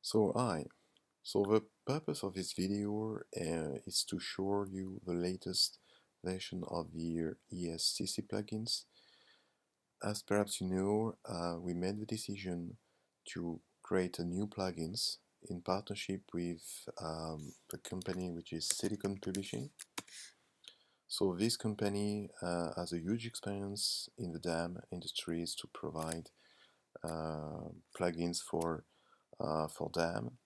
So the purpose of this video is to show you the latest version of the ES5 CC plugins. As perhaps you know, we made the decision to create a new plugins in partnership with the company which is Silicon Publishing. So this company has a huge experience in the DAM industries to provide plugins for DAM.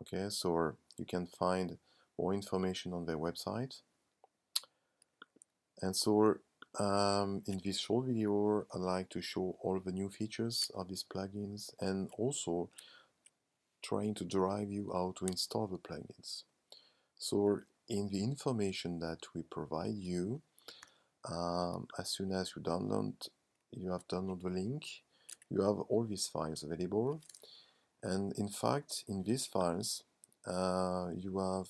Okay, so you can find more information on their website. And so in this short video, I'd like to show all the new features of these plugins and also trying to drive you how to install the plugins. So in the information that we provide you, as soon as you have downloaded the link, you have all these files available. And in fact, in these files, you have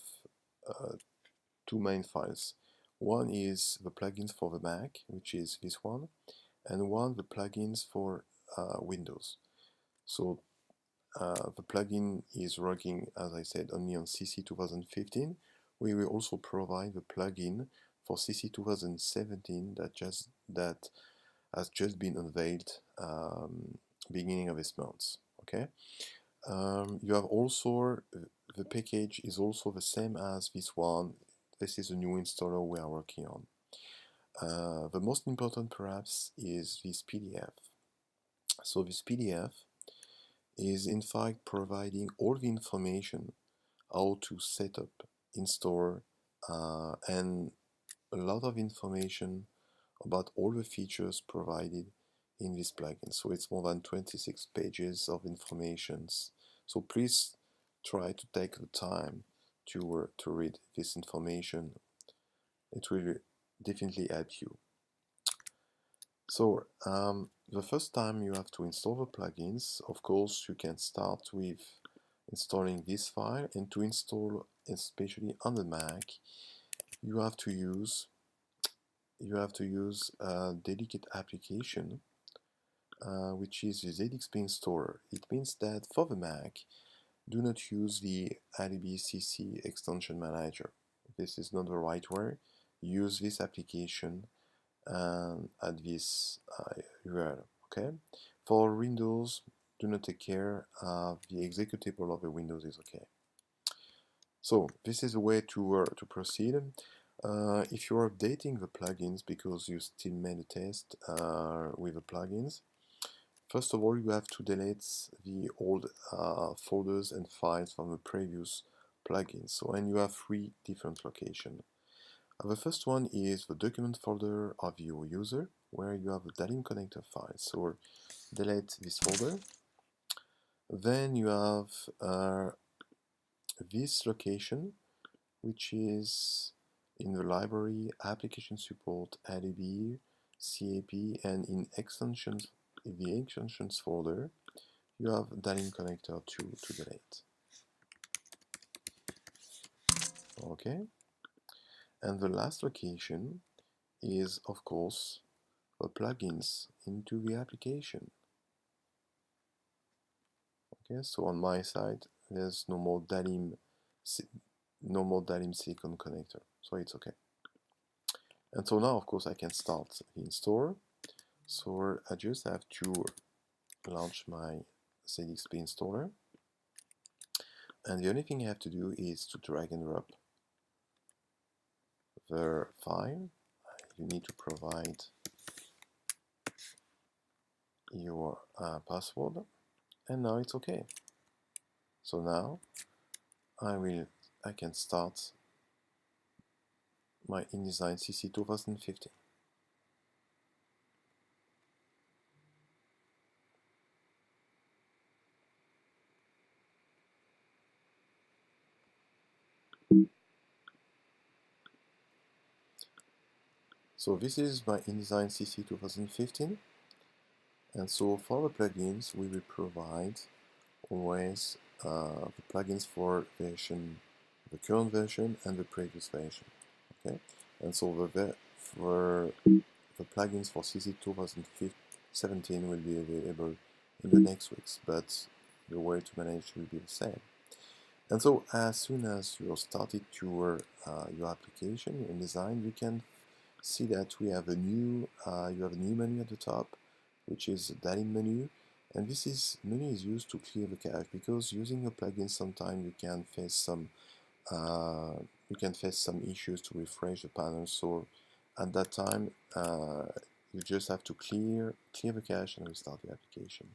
two main files. One is the plugins for the Mac, which is this one, and one the plugins for Windows. So the plugin is working, as I said, only on CC 2015. We will also provide the plugin for CC 2017 that has just been unveiled beginning of this month. Okay. You have also the package is also the same as this one. This is a new installer we are working on. The most important perhaps is this PDF. So this PDF is in fact providing all the information how to set up, install, and a lot of information about all the features provided in this plugin. So it's more than 26 pages of information. So please try to take the time to read this information. It will definitely help you. So the first time you have to install the plugins, of course you can start with installing this file, and to install, especially on the Mac, you have to use a dedicated application which is the ZXP installer. It means that for the Mac, do not use the ES5 extension manager. This is not the right way. Use this application at this URL. Okay. For Windows, do not take care. The executable of the Windows is okay. So this is a way to proceed. If you're updating the plugins because you still made a test with the plugins, first of all, you have to delete the old folders and files from the previous plugins. So, and you have three different locations. The first one is the document folder of your user, where you have the Dalim connector file. So delete this folder. Then you have this location, which is in the library, application support, LAB, CAP, and in extensions, in the extensions folder, you have Dalim connector to delete. Okay, and the last location is, of course, the plugins into the application. Okay, so on my side, there's no more Dalim silicon connector, so it's okay. And so now, of course, I can start the install. So I just have to launch my ZXP installer, and the only thing I have to do is to drag and drop the file. You need to provide your password, and now it's okay. So now I can start my InDesign CC 2015. So this is my InDesign CC 2015, and so for the plugins we will provide always the plugins for the current version and the previous version. Okay, and so for the plugins for CC 2017 will be available in the next weeks, but the way to manage will be the same. And so as soon as you started your application, your design, you can see that we have a new you have a new menu at the top, which is the Dalim menu, and this menu is used to clear the cache, because using a plugin sometimes you can face some issues to refresh the panel. So at that time you just have to clear the cache and restart the application.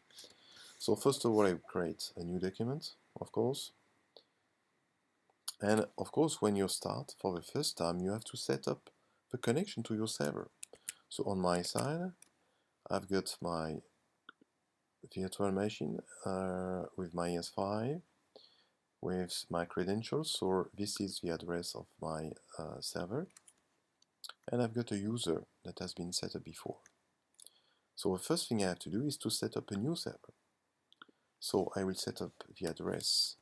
So first of all, I create a new document, of course. And of course, when you start for the first time, you have to set up the connection to your server. So on my side, I've got my virtual machine with my ES5, with my credentials. So this is the address of my server. And I've got a user that has been set up before. So the first thing I have to do is to set up a new server. So I will set up the address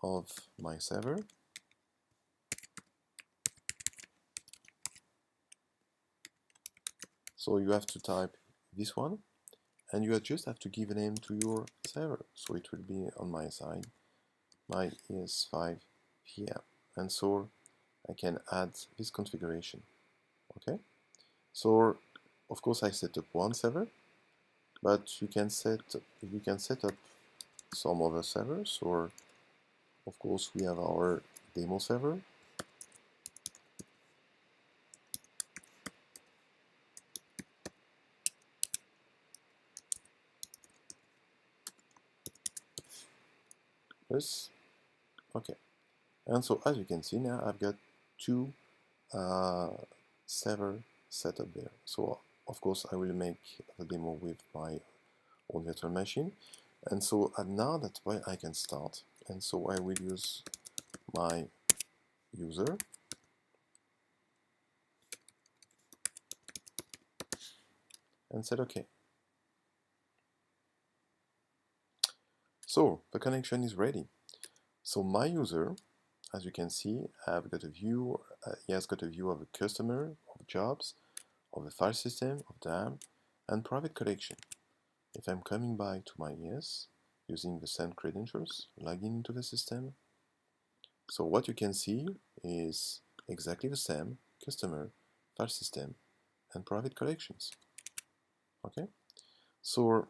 of my server. So you have to type this one, and you just have to give a name to your server. So it will be on my side, my ES5 VM. And so I can add this configuration. Okay. So of course I set up one server, but you can set up some other servers. Or of course we have our demo server. Yes. Okay. And so as you can see now, I've got two server set up there. So of course I will make the demo with my own virtual machine. And so now that's why I can start. And so I will use my user. And said OK. So the connection is ready. So my user, as you can see, I've got a view. He has got a view of a customer, of jobs, of the file system, of DAM, and private collection. If I'm coming back to my ES using the same credentials, logging into the system, so what you can see is exactly the same customer, file system, and private collections. Okay. So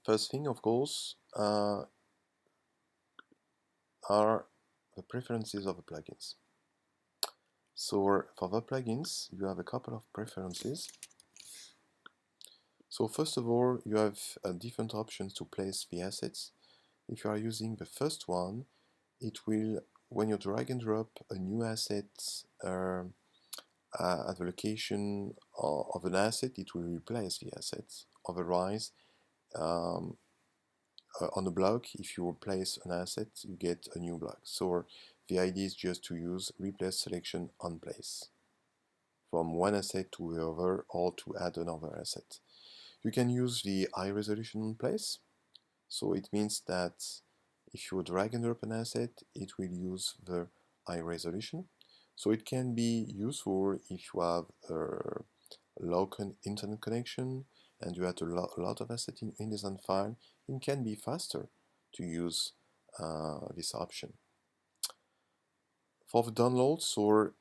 first thing, of course, are the preferences of the plugins. So for the plugins, you have a couple of preferences. So first of all, you have different options to place the assets. If you are using the first one, it will, when you drag and drop a new asset at the location of an asset, it will replace the assets. Otherwise, on a block, if you replace an asset, you get a new block. So the idea is just to use replace selection on place from one asset to the other, or to add another asset. You can use the high resolution on place. So it means that if you drag and drop an asset, it will use the high resolution. So it can be useful if you have a local internet connection and you have a lot of assets in InDesign file. It can be faster to use this option. For the downloads, or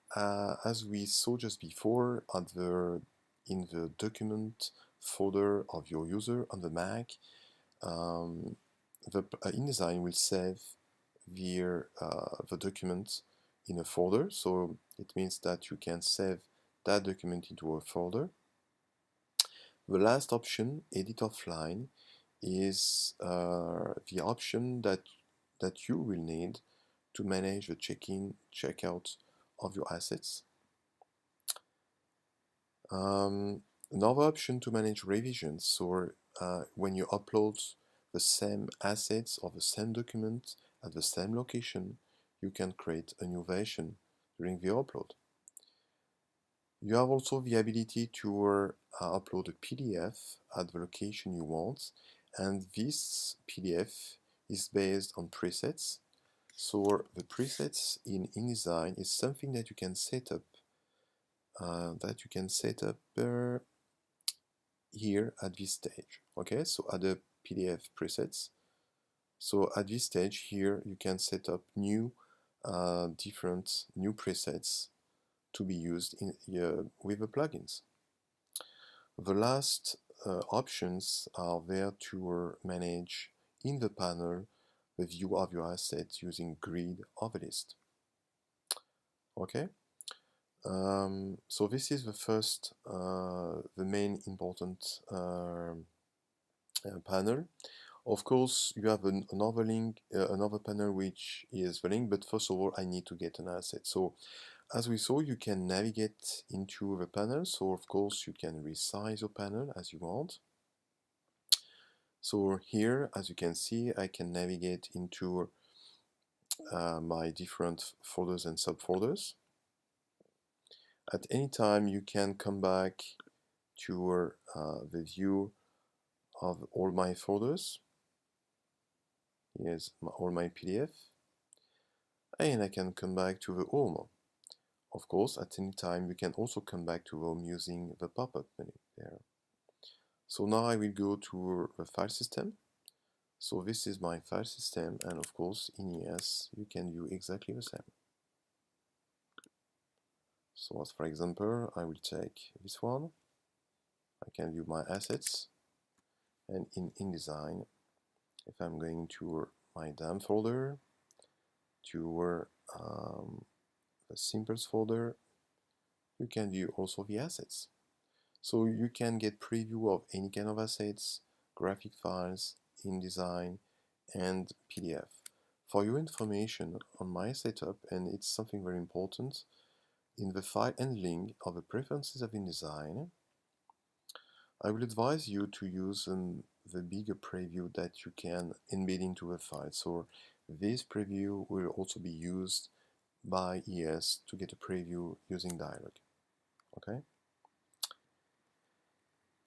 as we saw just before, in the document folder of your user on the Mac, the InDesign will save the document in a folder. So it means that you can save that document into a folder. The last option, edit offline, is the option that you will need to manage the check-in, check-out of your assets. Another option to manage revisions. So when you upload the same assets or the same document at the same location, you can create a new version during the upload. You have also the ability to upload a PDF at the location you want, and this PDF is based on presets. So the presets in InDesign is something that you can set up here at this stage. Okay, so at the PDF presets. So at this stage here you can set up new different new presets to be used with the plugins. The last options are there to manage in the panel the view of your assets using grid of a list. Okay, so this is the first, the main important panel. Of course, you have another link, another panel which is the link, but first of all, I need to get an asset. So, as we saw, you can navigate into the panel. So, of course, you can resize your panel as you want. So here, as you can see, I can navigate into my different folders and subfolders. At any time, you can come back to the view of all my folders. Here's all my PDF. And I can come back to the home. Of course, at any time, you can also come back to home using the pop-up menu there. So now I will go to the file system. So this is my file system, and of course in ES you can do exactly the same. So as for example, I will take this one. I can view my assets, and in InDesign, if I'm going to my DAM folder, to the Simples folder, you can view also the assets. So you can get preview of any kind of assets, graphic files, InDesign, and PDF. For your information on my setup, and it's something very important, in the file handling of the preferences of InDesign, I will advise you to use the bigger preview that you can embed into a file. So this preview will also be used by ES to get a preview using dialog. Okay?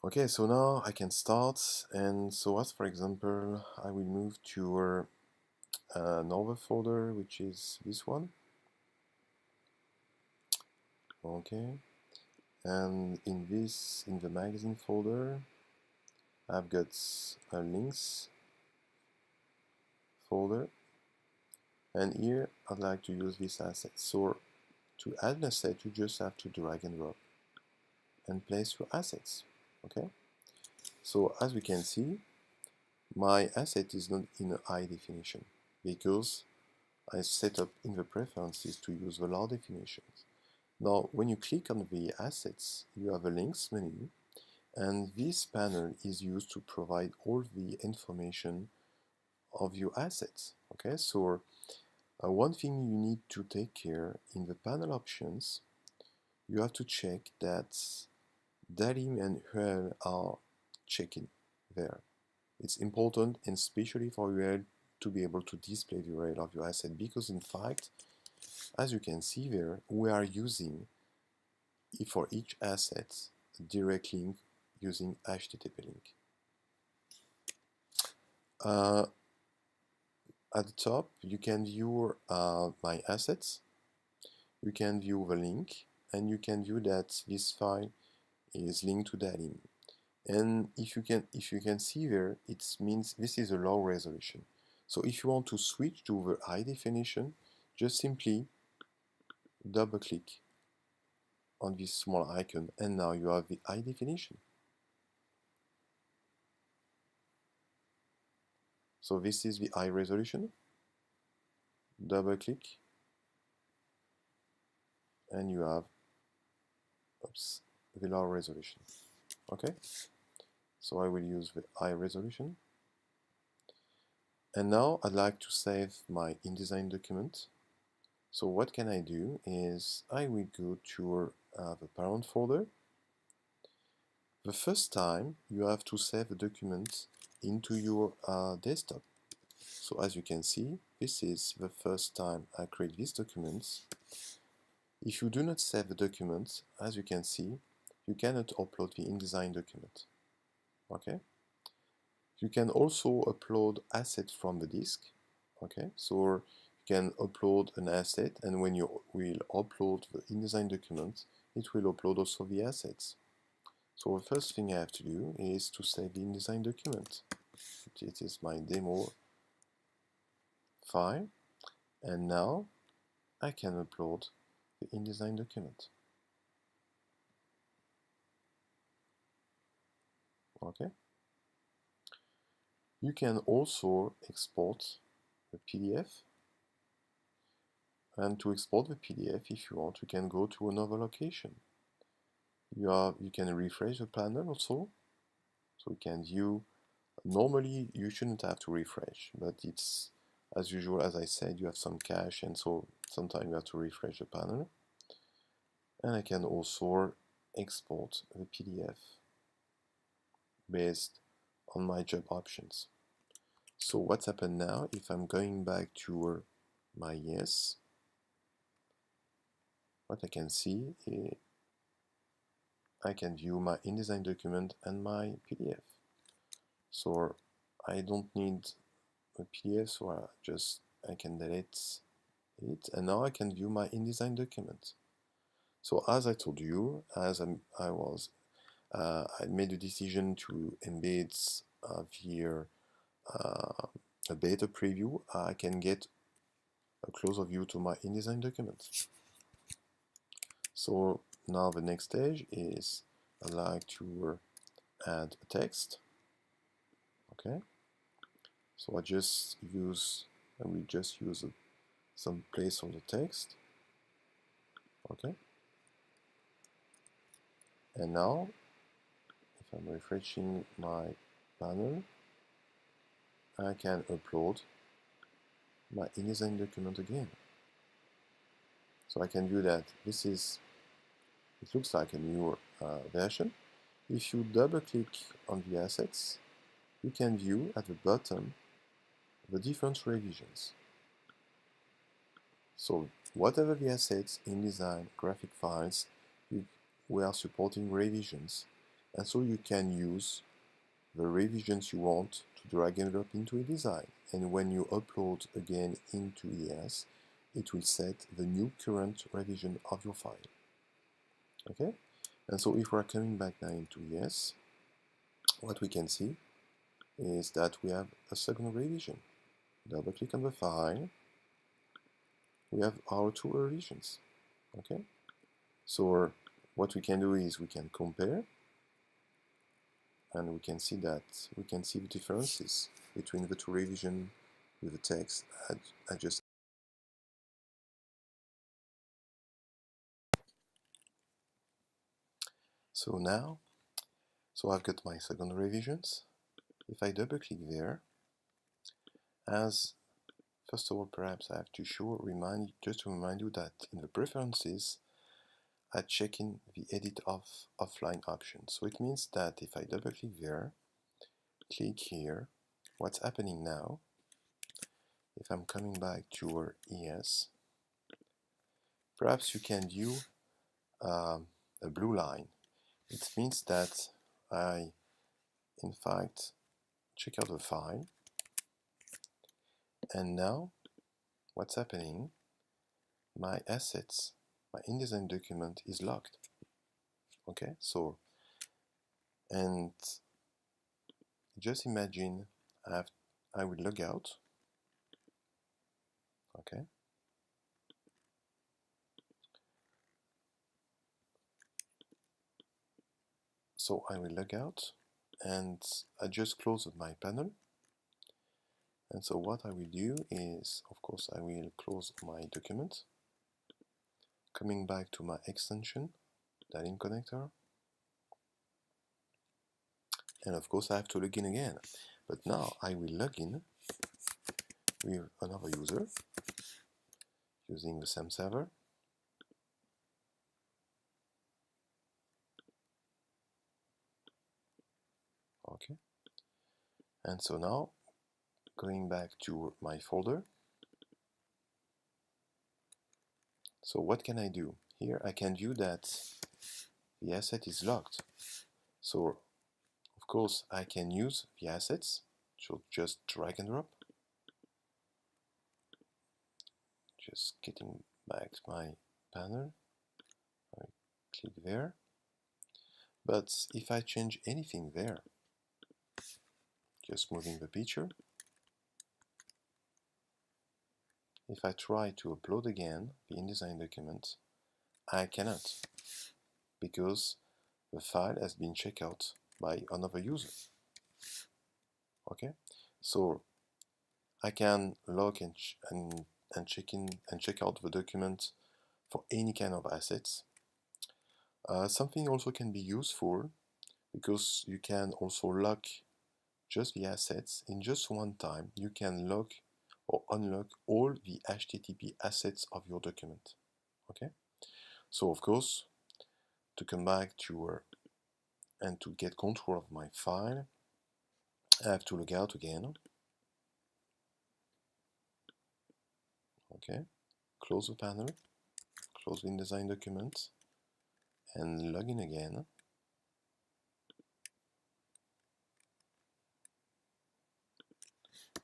Okay, so now I can start, and so as for example, I will move to another folder, which is this one. Okay, and in the magazine folder, I've got a links folder, and here I'd like to use this asset. So to add an asset, you just have to drag and drop and place your assets. Okay, so as we can see, my asset is not in a high definition because I set up in the preferences to use the low definitions. Now, when you click on the assets, you have a links menu, and this panel is used to provide all the information of your assets. Okay, so one thing you need to take care in the panel options, you have to check that DALIM and URL are checking there. It's important, and especially for URL, to be able to display the URL of your asset, because in fact, as you can see there, we are using, for each asset, a direct link using HTTP link. At the top, you can view my assets, you can view the link, and you can view that this file is linked to DALIM. And if you can see there, it means this is a low resolution. So if you want to switch to the high definition, just simply double click on this small icon, and now you have the high definition. So this is the high resolution. Double click, and you have the low resolution. Okay, so I will use the high resolution. And now I'd like to save my InDesign document. So what can I do is I will go to the parent folder. The first time you have to save a document into your desktop. So as you can see, this is the first time I create these documents. If you do not save the document, as you can see, you cannot upload the InDesign document. Okay? You can also upload assets from the disk. Okay? So you can upload an asset, and when you will upload the InDesign document, it will upload also the assets. So the first thing I have to do is to save the InDesign document. it is my demo file, and now I can upload the InDesign document. Okay. You can also export the PDF, and to export the PDF, if you want, you can go to another location. You can refresh the panel also, so you can view. Normally you shouldn't have to refresh, but it's as usual, as I said, you have some cache, and so sometimes you have to refresh the panel. And I can also export the PDF based on my job options. So what's happened now, if I'm going back to my ES, what I can see is I can view my InDesign document and my PDF. So I don't need a PDF, so I can delete it, and now I can view my InDesign document. So as I told you, as I made the decision to embed via a beta preview, I can get a closer view to my InDesign document. So now the next stage is I like to add a text. Okay, so I will just use some placeholder text. Okay, and now if I'm refreshing my panel, I can upload my InDesign document again. So I can view that it looks like a newer version. If you double click on the assets, you can view at the bottom the different revisions. So whatever the assets, InDesign, graphic files, we are supporting revisions, and so you can use the revisions you want to drag and drop into InDesign, and when you upload again into ES, it will set the new current revision of your file. Okay, and so if we're coming back now into ES, what we can see is that we have a second revision. Double click on the file, we have our two revisions. Okay, so what we can do is we can compare, and we can see the differences between the two revisions with the text adjusted. So now, I've got my second revisions. If I double click there, first of all, perhaps I have to just to remind you that in the preferences, I check in the edit offline option. So it means that if I double click there, click here, what's happening now, if I'm coming back to our ES, perhaps you can view a blue line. It means that I, in fact, check out the file, and now what's happening, my assets, my InDesign document is locked. Okay, so, and just imagine I will log out. Okay, so I will log out, and I just close my panel. And so what I will do is, of course, I will close my document, coming back to my extension, dialing connector, and of course I have to log in again. But now I will log in with another user using the same server. Okay, and so now going back to my folder. So what can I do? Here I can view that the asset is locked. So of course I can use the assets, so just drag and drop. Just getting back to my panel, I click there. But if I change anything there, Just moving the picture. If I try to upload again the InDesign document, I cannot, because the file has been checked out by another user. Okay, so I can log and check in and check out the document for any kind of assets. Something also can be useful because you can also lock just the assets in just one time. You can lock or unlock all the HTTP assets of your document. Okay, so of course, to come back to and to get control of my file, I have to log out again. Okay, close the panel, close the InDesign document, and log in again.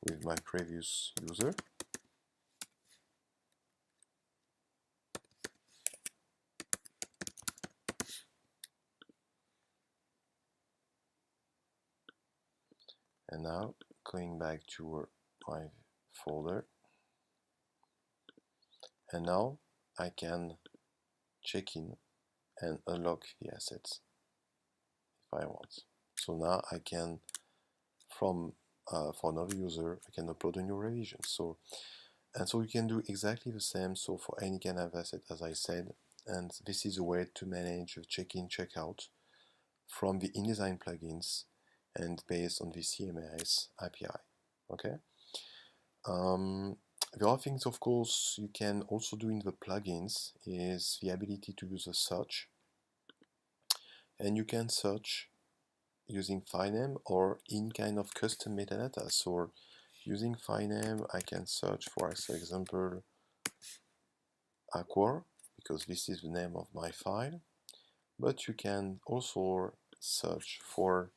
With my previous user. And now going back to my folder, and now I can check in and unlock the assets if I want. So now I can, from for another user, I can upload a new revision. So you can do exactly the same. So for any kind of asset, as I said, and this is a way to manage check-in, check-out from the InDesign plugins and based on the CMS API. Okay. The other things, of course, you can also do in the plugins is the ability to use a search, and you can search using file name or in kind of custom metadata. So using file name, I can search for example, Aqua, because this is the name of my file, but you can also search for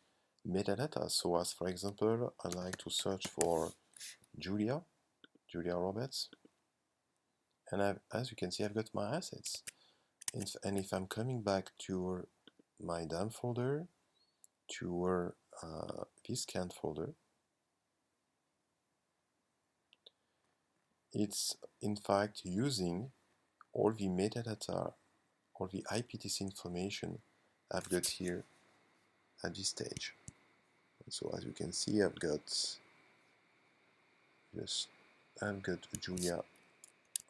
metadata. So as for example, I like to search for Julia Roberts, and as you can see, I've got my assets. And if I'm coming back to my DAM folder, to this scan folder, it's in fact using all the metadata, all the IPTC information I've got here at this stage. And so as you can see, I've got Julia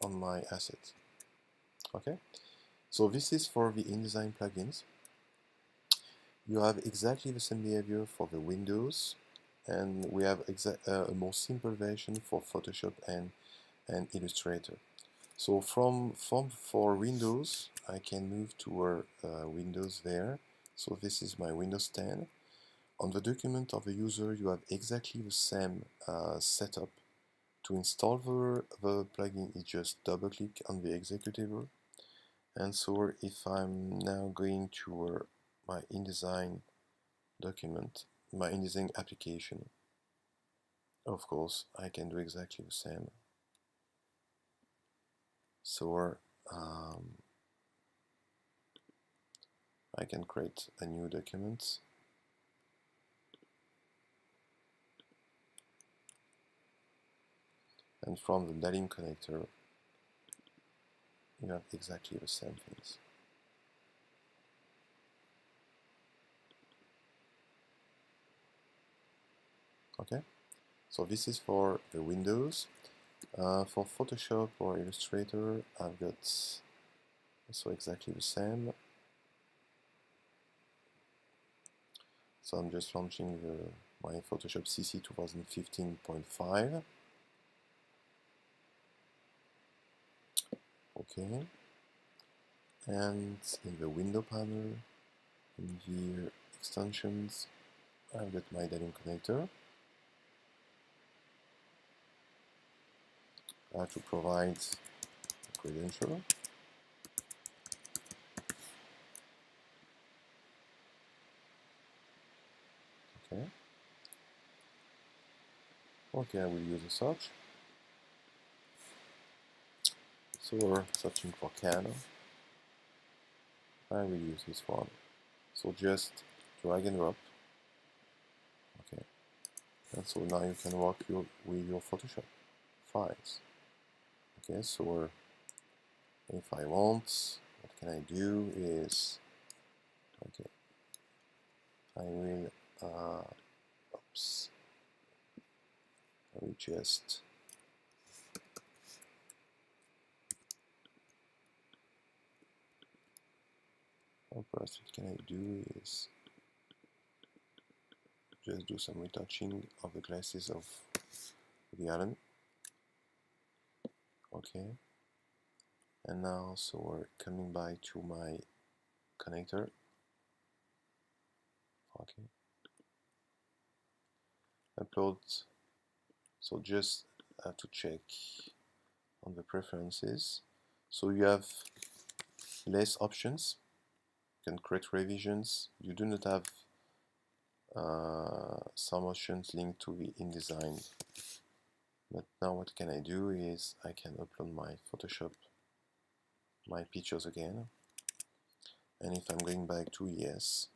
on my asset. Okay, so this is for the InDesign plugins. You have exactly the same behavior for the Windows, and we have a more simple version for Photoshop and Illustrator. So for Windows, I can move to Windows there. So this is my Windows 10. On the document of the user, you have exactly the same setup. To install the plugin, you just double click on the executable. And so if I'm now going to my InDesign document, my InDesign application, of course, I can do exactly the same. So I can create a new document. And from the Dalim connector, you have exactly the same things. Okay, so this is for the Windows. For Photoshop or Illustrator, I've got also exactly the same. So I'm just launching my Photoshop CC 2015.5. Okay, and in the window panel, in the extensions, I've got my Dalim connector. I have to provide a credential. Okay. Okay, I will use a search. So we're searching for can. I will use this one. So just drag and drop. Okay. And so now you can work with your Photoshop files. Okay, so if I want, what can I do is, okay, I will, oops, I will just first what can I do is just do some retouching of the glasses of the Allen. Okay, and now so we're coming back to my connector. Okay, upload. So just have to check on the preferences. So you have less options. You can create revisions. You do not have some options linked to the InDesign. But now what can I do is I can upload my Photoshop, my pictures again. And if I'm going back to ES,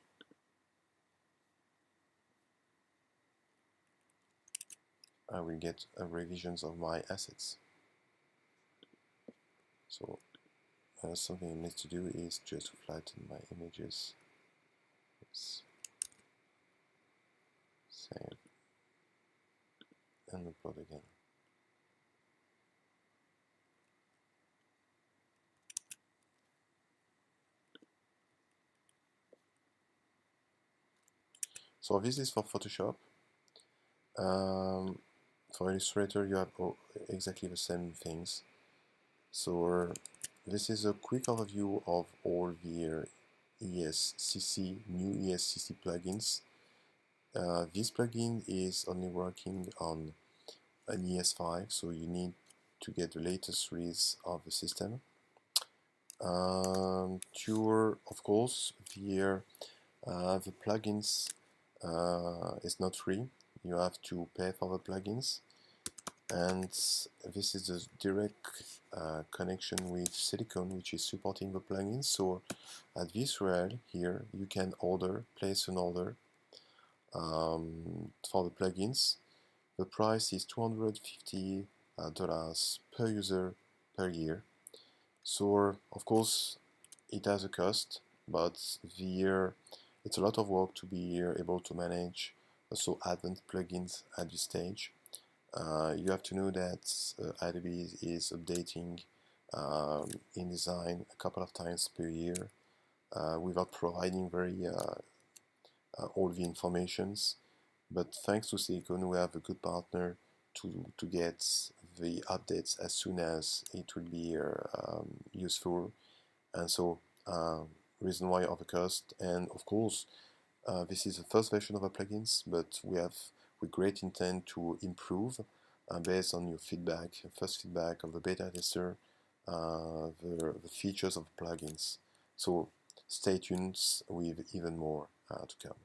I will get revisions of my assets. So something I need to do is just to flatten my images. Let's save and upload again. So this is for Photoshop. For Illustrator you have exactly the same things. So this is a quick overview of all the ES5 new ES5 CC plugins. This plugin is only working on an ES5, so you need to get the latest release of the system. Of course, the plugins is not free. You have to pay for the plugins, and this is a direct connection with Silicon, which is supporting the plugins. So at this URL here, you can place an order for the plugins. The price is $250 per user per year. So of course it has a cost, but it's a lot of work to be able to manage so advanced plugins at this stage. You have to know that Adobe is updating InDesign a couple of times per year without providing all the informations. But thanks to Silicon, we have a good partner to get the updates as soon as it will be useful. And so reason why of the cost, and of course this is the first version of our plugins, but we have with great intent to improve based on your feedback, first feedback of the beta tester, the features of the plugins. So stay tuned with even more to come.